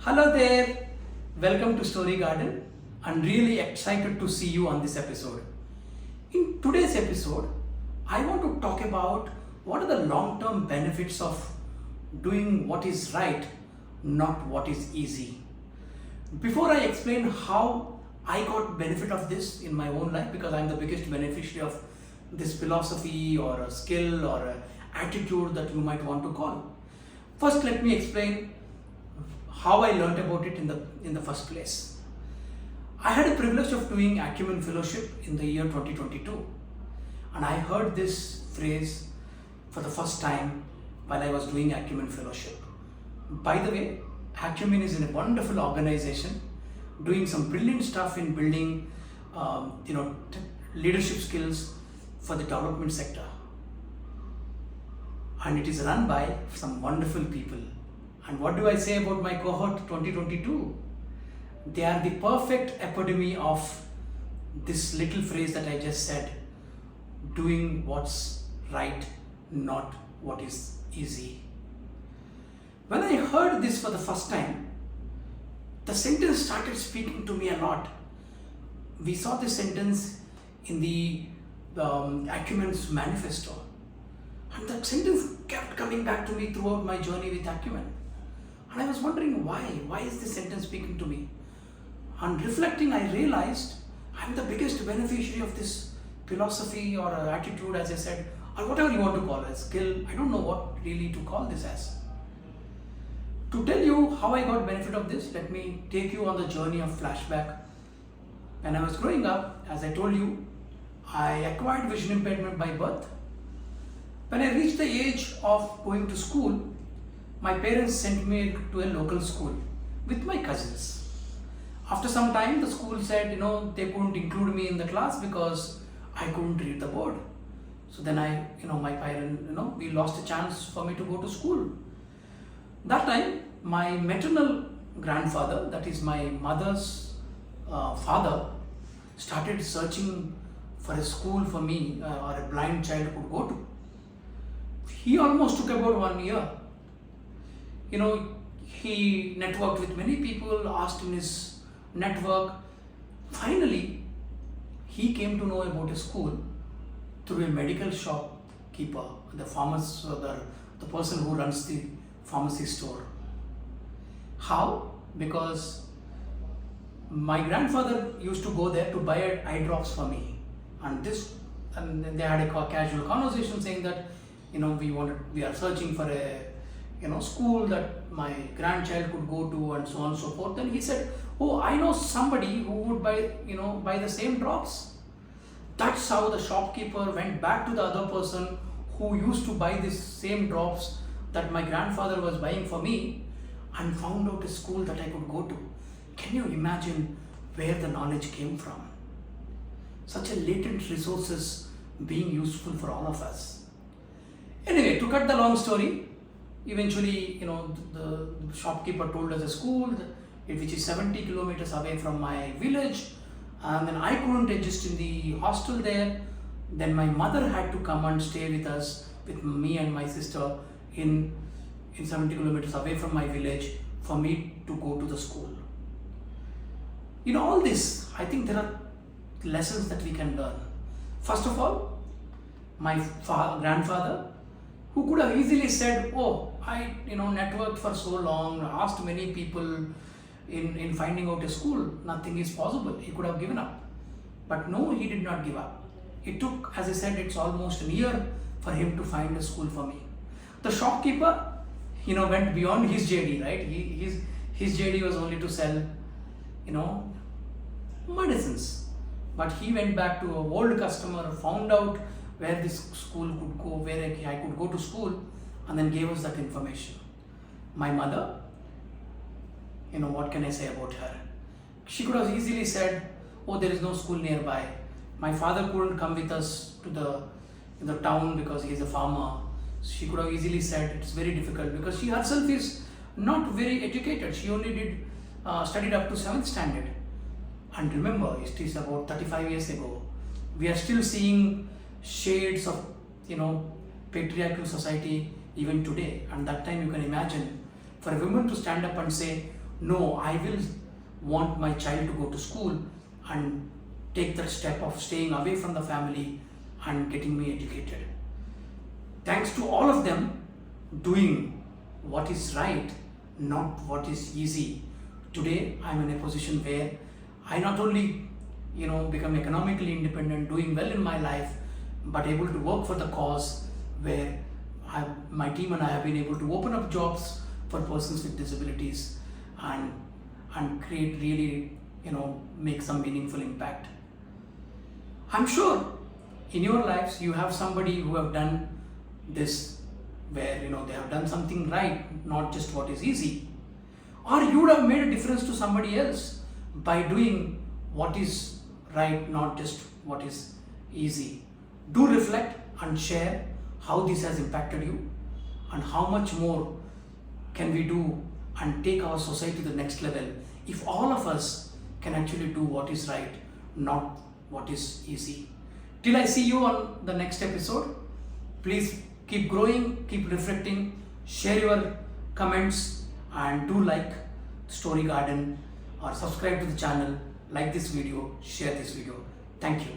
Hello there, welcome to Story Garden. I'm really excited to see you on this episode. In today's episode, I want to talk about what are the long-term benefits of doing what is right, not what is easy. Before I explain how I got benefit of this in my own life, because I'm the biggest beneficiary of this philosophy or a skill or an attitude that you might want to call. First, let me explain how I learnt about it in the first place. I had a privilege of doing Acumen fellowship in the year 2022, and I heard this phrase for the first time while I was doing Acumen fellowship. By the way, Acumen is a wonderful organization doing some brilliant stuff in building leadership skills for the development sector, and it is run by some wonderful people. And what do I say about my cohort 2022? They are the perfect epitome of this little phrase that I just said, doing what's right, not what is easy. When I heard this for the first time, the sentence started speaking to me a lot. We saw this sentence in the Acumen's Manifesto. And that sentence kept coming back to me throughout my journey with Acumen. And I was wondering why. Why is this sentence speaking to me? On reflecting, I realized I'm the biggest beneficiary of this philosophy or attitude, as I said, or whatever you want to call it, skill. I don't know what really to call this as. To tell you how I got benefit of this, let me take you on the journey of flashback. When I was growing up, as I told you, I acquired vision impairment by birth. When I reached the age of going to school, my parents sent me to a local school with my cousins. After some time, the school said, they couldn't include me in the class because I couldn't read the board. So then my parents, we lost a chance for me to go to school. That time, my maternal grandfather, that is my mother's father, started searching for a school for me or a blind child could go to. He almost took about 1 year. He networked with many people, asked in his network. Finally, he came to know about a school through a medical shopkeeper, the pharmacist, the person who runs the pharmacy store. How? Because my grandfather used to go there to buy eye drops for me, and then they had a casual conversation saying that we are searching for a school that my grandchild could go to, and so on and so forth. Then he said, "Oh, I know somebody who would buy the same drops." That's how the shopkeeper went back to the other person who used to buy these same drops that my grandfather was buying for me, and found out a school that I could go to. Can you imagine where the knowledge came from? Such a latent resources being useful for all of us. Anyway, to cut the long story, eventually, the shopkeeper told us a school which is 70 kilometers away from my village, and then I couldn't adjust in the hostel there. Then my mother had to come and stay with us, with me and my sister, in 70 kilometers away from my village for me to go to the school. All this, I think there are lessons that we can learn. First of all, my grandfather, who could have easily said, "Oh, I networked for so long, asked many people in finding out a school, nothing is possible." He could have given up. But no, he did not give up. It took, as I said, it's almost a year for him to find a school for me. The shopkeeper, went beyond his JD, right? His JD was only to sell, medicines. But he went back to an old customer, found out where this school could go, where I could go to school, and then gave us that information. My mother, what can I say about her? She could have easily said, "Oh, there is no school nearby." My father couldn't come with us to the town because he is a farmer. She could have easily said it's very difficult because she herself is not very educated. She only studied up to 7th standard. And remember, it is about 35 years ago. We are still seeing shades of, patriarchal society even today. And that time you can imagine for a woman to stand up and say, No, I will want my child to go to school and take that step of staying away from the family and getting me educated. Thanks to all of them doing what is right, not what is easy. Today, I'm in a position where I not only become economically independent, doing well in my life, but able to work for the cause where my team and I have been able to open up jobs for persons with disabilities and create really, make some meaningful impact. I'm sure in your lives you have somebody who have done this, where they have done something right, not just what is easy. Or you would have made a difference to somebody else by doing what is right, not just what is easy. Do reflect and share how this has impacted you and how much more can we do and take our society to the next level if all of us can actually do what is right, not what is easy. Till I see you on the next episode, please keep growing, keep reflecting, share your comments, and do like Story Garden or subscribe to the channel, like this video, share this video. Thank you.